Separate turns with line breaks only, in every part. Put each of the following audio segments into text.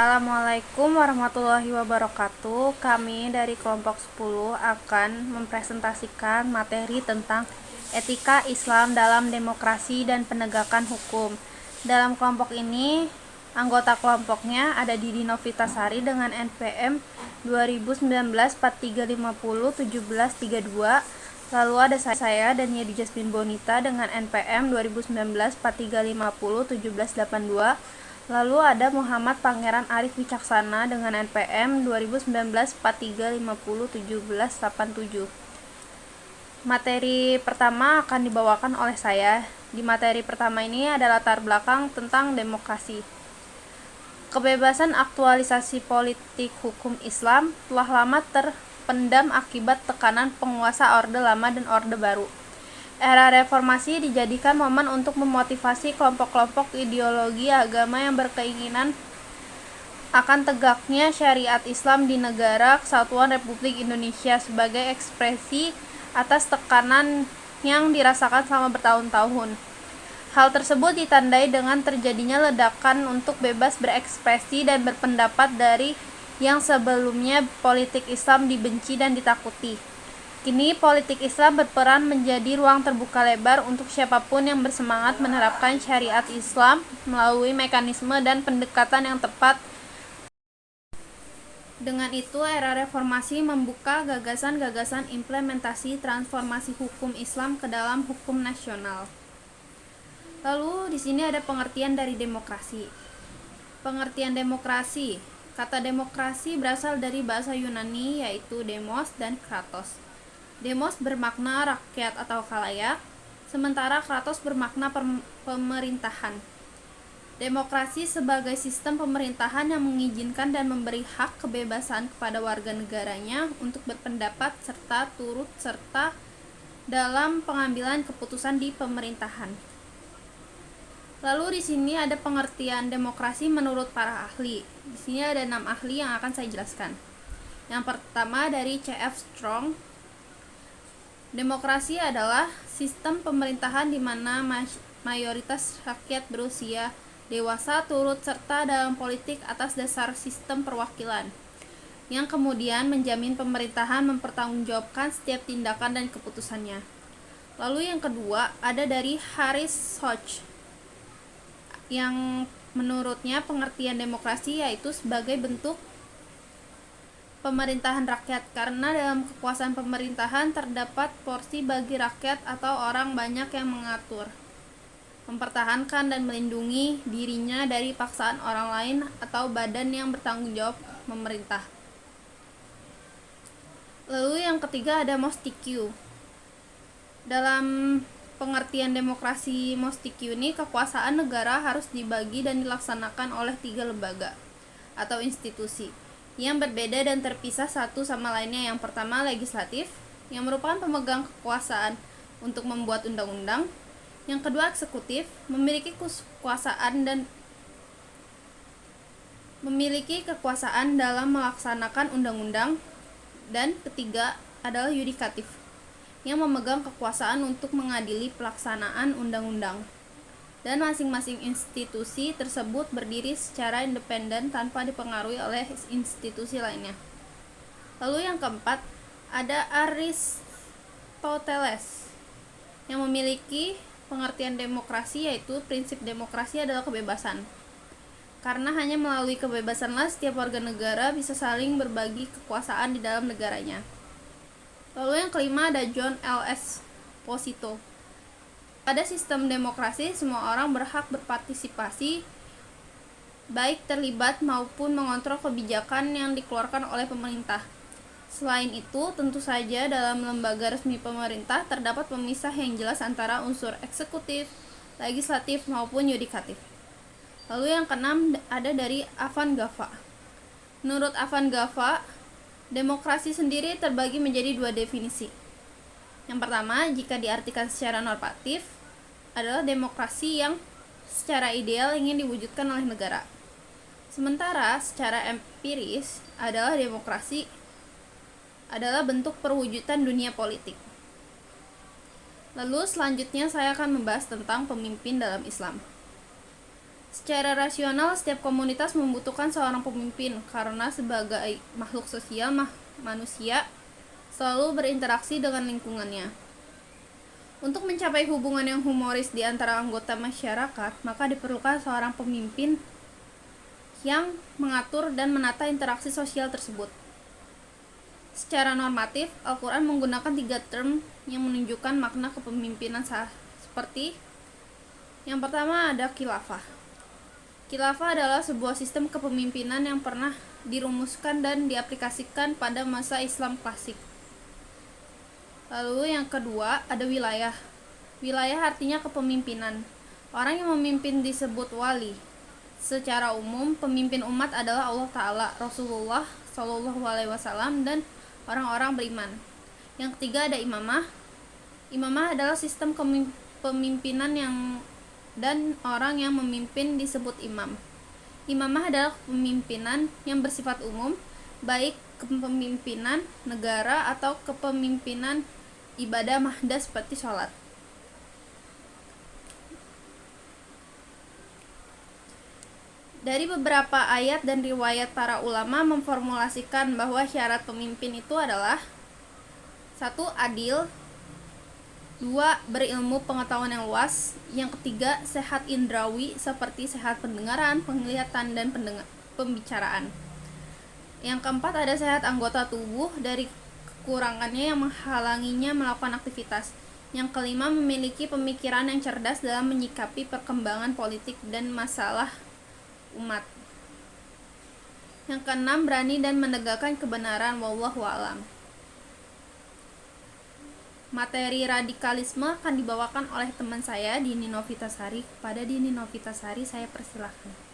Assalamualaikum warahmatullahi wabarakatuh. Kami dari kelompok 10 akan mempresentasikan materi tentang etika Islam dalam demokrasi dan penegakan hukum. Dalam kelompok ini, anggota kelompoknya ada Didi Novitasari dengan NPM 2019-4350-1732. Lalu ada saya dan Yedi Jasmine Bonita dengan NPM 2019-4350-1782. Lalu ada Muhammad Pangeran Arif Wicaksana dengan NPM 2019-4350-1787. Materi pertama akan dibawakan oleh saya. Di materi pertama ini ada latar belakang tentang demokrasi. Kebebasan aktualisasi politik hukum Islam telah lama terpendam akibat tekanan penguasa Orde Lama dan Orde Baru. Era reformasi dijadikan momen untuk memotivasi kelompok-kelompok ideologi agama yang berkeinginan akan tegaknya syariat Islam di negara Kesatuan Republik Indonesia sebagai ekspresi atas tekanan yang dirasakan selama bertahun-tahun. Hal tersebut ditandai dengan terjadinya ledakan untuk bebas berekspresi dan berpendapat dari yang sebelumnya politik Islam dibenci dan ditakuti. Kini politik Islam berperan menjadi ruang terbuka lebar untuk siapapun yang bersemangat menerapkan syariat Islam melalui mekanisme dan pendekatan yang tepat. Dengan itu, era reformasi membuka gagasan-gagasan implementasi transformasi hukum Islam ke dalam hukum nasional. Lalu di sini ada pengertian dari demokrasi. Pengertian demokrasi. Kata demokrasi berasal dari bahasa Yunani yaitu demos dan kratos. Demos bermakna rakyat atau khalayak, sementara kratos bermakna pemerintahan. Demokrasi sebagai sistem pemerintahan yang mengizinkan dan memberi hak kebebasan kepada warga negaranya untuk berpendapat serta turut serta dalam pengambilan keputusan di pemerintahan. Lalu di sini ada pengertian demokrasi menurut para ahli. Di sini ada 6 ahli yang akan saya jelaskan. Yang pertama dari C.F. Strong. Demokrasi adalah sistem pemerintahan di mana mayoritas rakyat berusia dewasa turut serta dalam politik atas dasar sistem perwakilan, yang kemudian menjamin pemerintahan mempertanggungjawabkan setiap tindakan dan keputusannya. Lalu yang kedua ada dari Harris Hodge, yang menurutnya pengertian demokrasi yaitu sebagai bentuk pemerintahan rakyat, karena dalam kekuasaan pemerintahan terdapat porsi bagi rakyat atau orang banyak yang mengatur, mempertahankan dan melindungi dirinya dari paksaan orang lain atau badan yang bertanggung jawab memerintah. Lalu yang ketiga ada Montesquieu. Dalam pengertian demokrasi Montesquieu ini, kekuasaan negara harus dibagi dan dilaksanakan oleh 3 lembaga atau institusi yang berbeda dan terpisah satu sama lainnya. Yang pertama legislatif, yang merupakan pemegang kekuasaan untuk membuat undang-undang. Yang kedua eksekutif, memiliki kekuasaan dalam melaksanakan undang-undang. Dan ketiga adalah yudikatif, yang memegang kekuasaan untuk mengadili pelaksanaan undang-undang. Dan masing-masing institusi tersebut berdiri secara independen tanpa dipengaruhi oleh institusi lainnya. Lalu yang keempat ada Aristoteles, yang memiliki pengertian demokrasi yaitu prinsip demokrasi adalah kebebasan, karena hanya melalui kebebasanlah setiap warga negara bisa saling berbagi kekuasaan di dalam negaranya. Lalu yang kelima ada John L. Esposito. Pada sistem demokrasi, semua orang berhak berpartisipasi, baik terlibat maupun mengontrol kebijakan yang dikeluarkan oleh pemerintah. Selain itu, tentu saja dalam lembaga resmi pemerintah terdapat pemisah yang jelas antara unsur eksekutif, legislatif maupun yudikatif. Lalu yang keenam ada dari Avangarde. Menurut Avangarde, demokrasi sendiri terbagi menjadi 2 definisi. Yang pertama, jika diartikan secara normatif, adalah demokrasi yang secara ideal ingin diwujudkan oleh negara. Sementara secara empiris adalah demokrasi adalah bentuk perwujudan dunia politik. Lalu selanjutnya saya akan membahas tentang pemimpin dalam Islam. Secara rasional, setiap komunitas membutuhkan seorang pemimpin karena sebagai makhluk sosial, manusia selalu berinteraksi dengan lingkungannya. Untuk mencapai hubungan yang humoris di antara anggota masyarakat, maka diperlukan seorang pemimpin yang mengatur dan menata interaksi sosial tersebut. Secara normatif, Al-Quran menggunakan 3 term yang menunjukkan makna kepemimpinan seperti yang pertama ada khilafah. Khilafah adalah sebuah sistem kepemimpinan yang pernah dirumuskan dan diaplikasikan pada masa Islam klasik. Lalu yang kedua ada wilayah. Wilayah artinya kepemimpinan. Orang yang memimpin disebut wali. Secara umum, pemimpin umat adalah Allah Ta'ala, Rasulullah Shallallahu Alaihi Wasallam, dan orang-orang beriman. Yang ketiga ada imamah. Imamah adalah sistem kepemimpinan dan orang yang memimpin disebut imam. Imamah adalah kepemimpinan yang bersifat umum, baik kepemimpinan negara atau kepemimpinan ibadah mahdas seperti sholat. Dari beberapa ayat dan riwayat, para ulama memformulasikan bahwa syarat pemimpin itu adalah 1. Adil, 2. Berilmu pengetahuan yang luas, yang ketiga sehat indrawi seperti sehat pendengaran, penglihatan, dan pembicaraan, yang keempat ada sehat anggota tubuh dari kekurangannya yang menghalanginya melakukan aktivitas, yang kelima memiliki pemikiran yang cerdas dalam menyikapi perkembangan politik dan masalah umat, yang keenam berani dan menegakkan kebenaran. Wallahu a'lam. Materi radikalisme akan dibawakan oleh teman saya Dini Novitasari. Kepada Dini Novitasari saya persilahkan.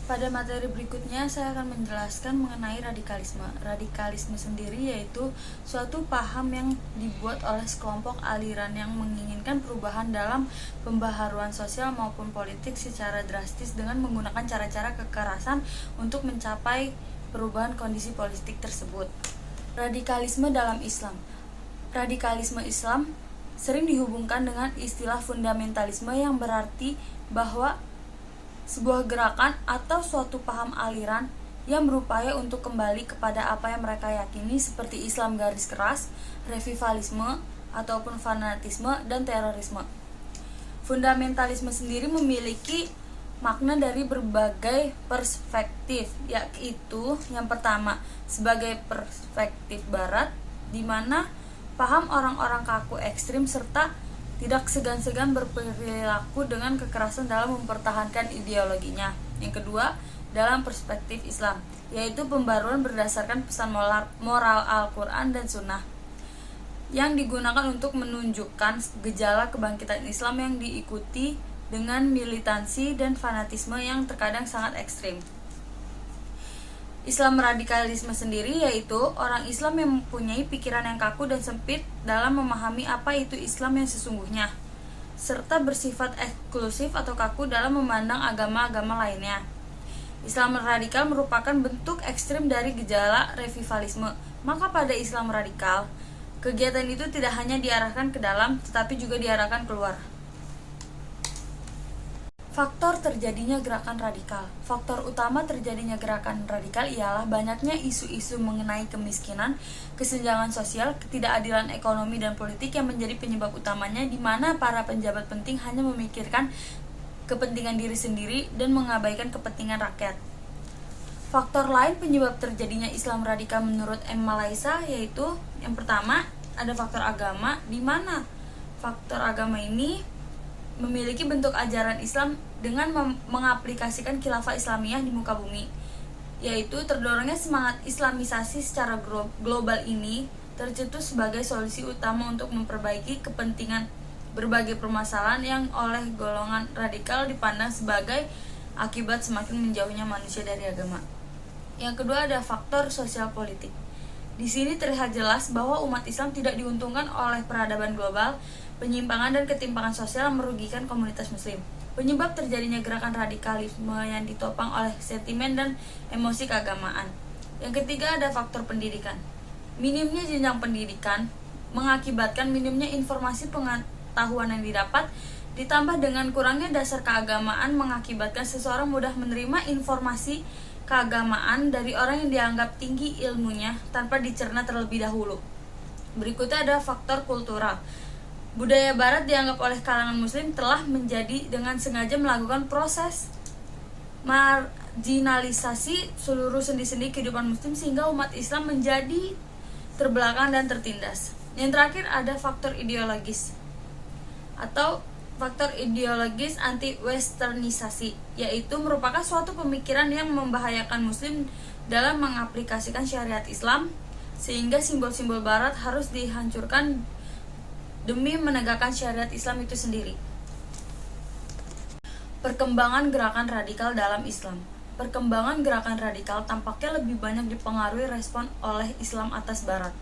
Pada materi berikutnya saya akan menjelaskan mengenai radikalisme. Radikalisme sendiri yaitu suatu paham yang dibuat oleh sekelompok aliran yang menginginkan perubahan dalam pembaharuan sosial maupun politik secara drastis dengan menggunakan cara-cara kekerasan untuk mencapai perubahan kondisi politik tersebut. Radikalisme dalam Islam. Radikalisme Islam sering dihubungkan dengan istilah fundamentalisme yang berarti bahwa sebuah gerakan atau suatu paham aliran yang berupaya untuk kembali kepada apa yang mereka yakini seperti Islam garis keras, revivalisme, ataupun fanatisme dan terorisme. Fundamentalisme sendiri memiliki makna dari berbagai perspektif, yaitu yang pertama sebagai perspektif barat, di mana paham orang-orang kaku ekstrim serta tidak segan-segan berperilaku dengan kekerasan dalam mempertahankan ideologinya. Yang kedua, dalam perspektif Islam, yaitu pembaruan berdasarkan pesan moral Al-Quran dan Sunnah, yang digunakan untuk menunjukkan gejala kebangkitan Islam yang diikuti dengan militansi dan fanatisme yang terkadang sangat ekstrim. Islam radikalisme sendiri yaitu orang Islam yang mempunyai pikiran yang kaku dan sempit dalam memahami apa itu Islam yang sesungguhnya, serta bersifat eksklusif atau kaku dalam memandang agama-agama lainnya. Islam radikal merupakan bentuk ekstrim dari gejala revivalisme. Maka pada Islam radikal, kegiatan itu tidak hanya diarahkan ke dalam, tetapi juga diarahkan keluar. Faktor terjadinya gerakan radikal. Faktor utama terjadinya gerakan radikal ialah banyaknya isu-isu mengenai kemiskinan, kesenjangan sosial, ketidakadilan ekonomi dan politik yang menjadi penyebab utamanya, di mana para penjabat penting hanya memikirkan kepentingan diri sendiri dan mengabaikan kepentingan rakyat. Faktor lain penyebab terjadinya Islam radikal menurut M. Malaysia yaitu yang pertama ada faktor agama, di mana faktor agama ini memiliki bentuk ajaran Islam dengan mengaplikasikan khilafah Islamiyah di muka bumi, yaitu terdorongnya semangat Islamisasi secara global ini tercetus sebagai solusi utama untuk memperbaiki kepentingan berbagai permasalahan yang oleh golongan radikal dipandang sebagai akibat semakin menjauhnya manusia dari agama. Yang kedua ada faktor sosial politik. Di sini terlihat jelas bahwa umat Islam tidak diuntungkan oleh peradaban global, penyimpangan dan ketimpangan sosial yang merugikan komunitas muslim. Penyebab terjadinya gerakan radikalisme yang ditopang oleh sentimen dan emosi keagamaan. Yang ketiga ada faktor pendidikan. Minimnya jenjang pendidikan mengakibatkan minimnya informasi pengetahuan yang didapat Ditambah dengan kurangnya dasar keagamaan mengakibatkan seseorang mudah menerima informasi keagamaan dari orang yang dianggap tinggi ilmunya tanpa dicerna terlebih dahulu. Berikutnya ada faktor kultural. Budaya barat dianggap oleh kalangan muslim telah menjadi dengan sengaja melakukan proses marginalisasi seluruh sendi-sendi kehidupan muslim sehingga umat Islam menjadi terbelakang dan tertindas. Yang terakhir ada faktor ideologis atau faktor ideologis anti-westernisasi, yaitu merupakan suatu pemikiran yang membahayakan muslim dalam mengaplikasikan syariat Islam sehingga simbol-simbol barat harus dihancurkan demi menegakkan syariat Islam itu sendiri. Perkembangan gerakan radikal dalam Islam. Perkembangan gerakan radikal tampaknya lebih banyak dipengaruhi respon oleh Islam atas barat.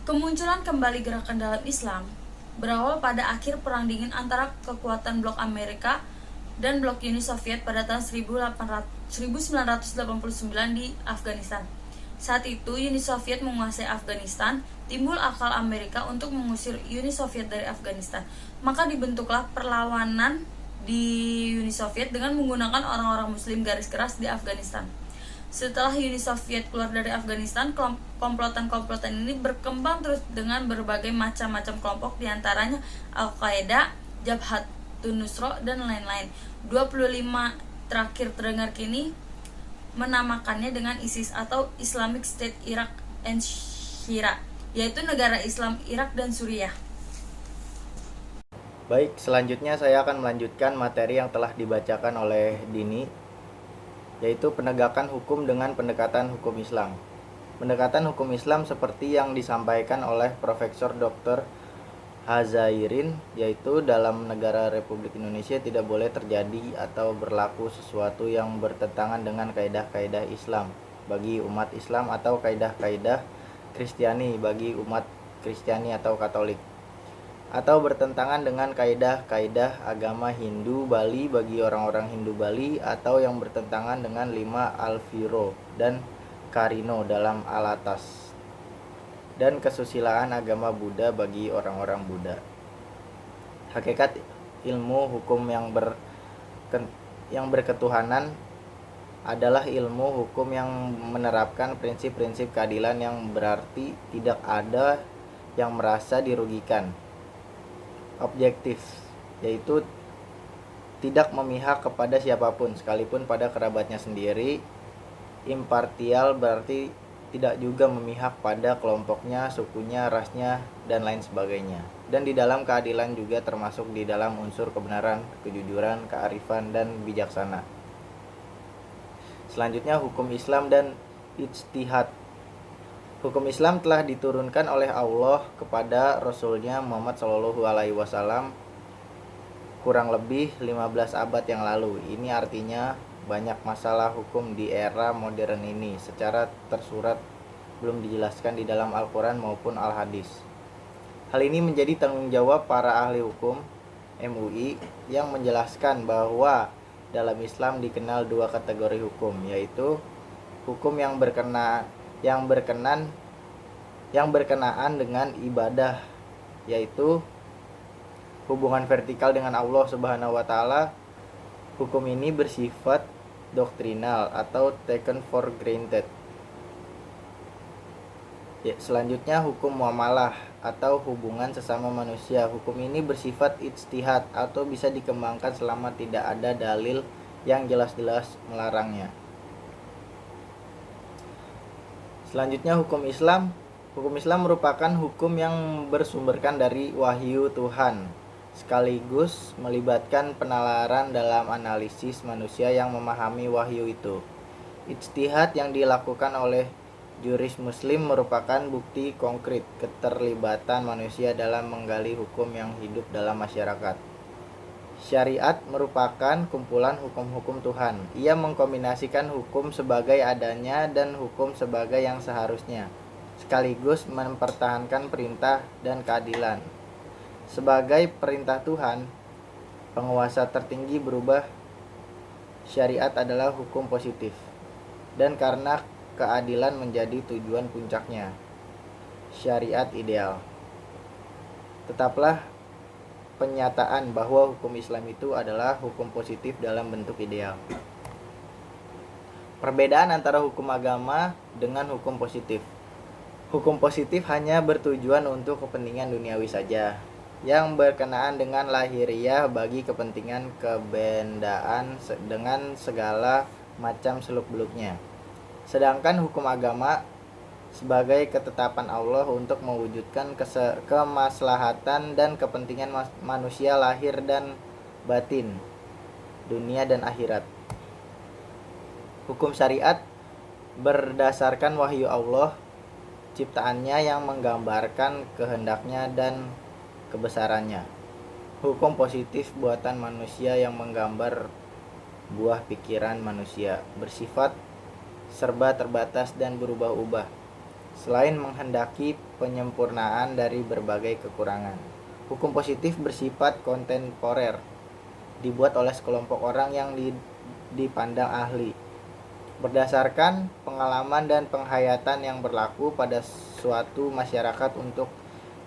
Kemunculan kembali gerakan dalam Islam berawal pada akhir Perang Dingin antara kekuatan blok Amerika dan blok Uni Soviet pada tahun 1989 di Afghanistan. Saat itu Uni Soviet menguasai Afghanistan, timbul akal Amerika untuk mengusir Uni Soviet dari Afghanistan. Maka dibentuklah perlawanan di Uni Soviet dengan menggunakan orang-orang muslim garis keras di Afghanistan. Setelah Uni Soviet keluar dari Afghanistan, komplotan-komplotan ini berkembang terus dengan berbagai macam-macam kelompok, diantaranya Al-Qaeda, Jabhatun Nusra, dan lain-lain. 25 terakhir terdengar kini menamakannya dengan ISIS atau Islamic State Iraq and Syria, yaitu negara Islam Irak dan Suriah.
Baik, selanjutnya saya akan melanjutkan materi yang telah dibacakan oleh Dini, yaitu penegakan hukum dengan pendekatan hukum Islam. Pendekatan hukum Islam seperti yang disampaikan oleh Profesor Dr. Hazairin, yaitu dalam negara Republik Indonesia tidak boleh terjadi atau berlaku sesuatu yang bertentangan dengan kaidah-kaidah Islam bagi umat Islam atau kaidah-kaidah Kristiani bagi umat Kristiani atau Katolik, atau bertentangan dengan kaidah-kaidah agama Hindu Bali bagi orang-orang Hindu Bali, atau yang bertentangan dengan 5 Alviro dan Karino dalam Alatas, dan kesusilaan agama Buddha bagi orang-orang Buddha. Hakikat ilmu hukum yang berketuhanan adalah ilmu hukum yang menerapkan prinsip-prinsip keadilan, yang berarti tidak ada yang merasa dirugikan. Objektif, yaitu tidak memihak kepada siapapun sekalipun pada kerabatnya sendiri. Impartial berarti tidak juga memihak pada kelompoknya, sukunya, rasnya, dan lain sebagainya. Dan di dalam keadilan juga termasuk di dalam unsur kebenaran, kejujuran, kearifan, dan bijaksana. Selanjutnya hukum Islam dan ijtihad. Hukum Islam telah diturunkan oleh Allah kepada Rasulnya Muhammad SAW kurang lebih 15 abad yang lalu. Ini artinya banyak masalah hukum di era modern ini secara tersurat belum dijelaskan di dalam Al-Quran maupun Al-Hadis. Hal ini menjadi tanggung jawab para ahli hukum MUI yang menjelaskan bahwa dalam Islam dikenal 2 kategori hukum, yaitu hukum yang berkenaan dengan ibadah, yaitu hubungan vertikal dengan Allah Subhanahu wa taala. Hukum ini bersifat doktrinal atau taken for granted. Selanjutnya hukum muamalah atau hubungan sesama manusia. Hukum ini bersifat ijtihad atau bisa dikembangkan selama tidak ada dalil yang jelas-jelas melarangnya. Selanjutnya hukum Islam. Hukum Islam merupakan hukum yang bersumberkan dari wahyu Tuhan, sekaligus melibatkan penalaran dalam analisis manusia yang memahami wahyu itu. Ijtihad yang dilakukan oleh juris muslim merupakan bukti konkret keterlibatan manusia dalam menggali hukum yang hidup dalam masyarakat. Syariat merupakan kumpulan hukum-hukum Tuhan. Ia mengkombinasikan hukum sebagai adanya dan hukum sebagai yang seharusnya, sekaligus mempertahankan perintah dan keadilan. Sebagai perintah Tuhan, penguasa tertinggi berubah. Syariat adalah hukum positif, dan karena keadilan menjadi tujuan puncaknya, syariat ideal. Tetaplah penyataan bahwa hukum Islam itu adalah hukum positif dalam bentuk ideal. Perbedaan antara hukum agama dengan hukum positif. Hukum positif hanya bertujuan untuk kepentingan duniawi saja, yang berkenaan dengan lahiriah bagi kepentingan kebendaan dengan segala macam seluk-beluknya. Sedangkan hukum agama sebagai ketetapan Allah untuk mewujudkan kemaslahatan dan kepentingan manusia lahir dan batin, dunia dan akhirat. Hukum syariat berdasarkan wahyu Allah ciptaannya yang menggambarkan kehendaknya dan kebesarannya. Hukum positif buatan manusia yang menggambar buah pikiran manusia, bersifat serba terbatas dan berubah-ubah, selain menghendaki penyempurnaan dari berbagai kekurangan. Hukum positif bersifat kontemporer, dibuat oleh sekelompok orang yang dipandang ahli, berdasarkan pengalaman dan penghayatan yang berlaku pada suatu masyarakat untuk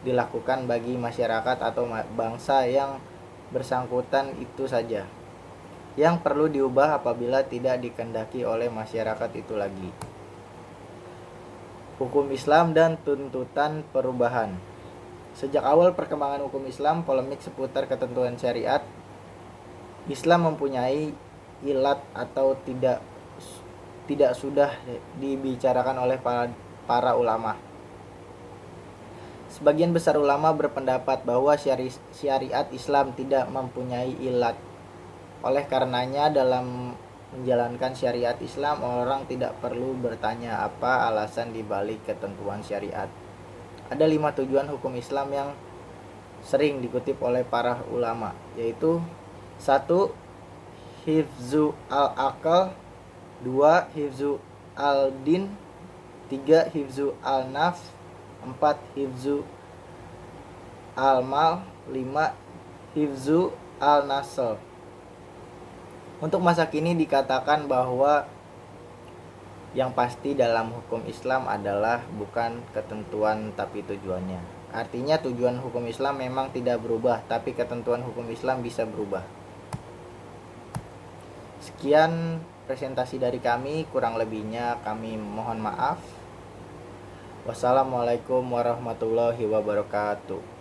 dilakukan bagi masyarakat atau bangsa yang bersangkutan itu saja, yang perlu diubah apabila tidak dikehendaki oleh masyarakat itu lagi. Hukum Islam dan tuntutan perubahan. Sejak awal perkembangan hukum Islam, polemik seputar ketentuan syariat Islam mempunyai ilat atau tidak sudah dibicarakan oleh para ulama. Sebagian besar ulama berpendapat bahwa syariat Islam tidak mempunyai ilat. Oleh karenanya dalam menjalankan syariat Islam, orang tidak perlu bertanya apa alasan dibalik ketentuan syariat. Ada 5 tujuan hukum Islam yang sering dikutip oleh para ulama, yaitu 1. Hifzu al-aqal, 2. Hifzu al-din, 3. Hifzu al-nafs, 4. Hifzu al-mal, 5. Hifzu al-nasl. Untuk masa kini dikatakan bahwa yang pasti dalam hukum Islam adalah bukan ketentuan tapi tujuannya. Artinya tujuan hukum Islam memang tidak berubah, tapi ketentuan hukum Islam bisa berubah. Sekian presentasi dari kami, kurang lebihnya kami mohon maaf. Wassalamualaikum warahmatullahi wabarakatuh.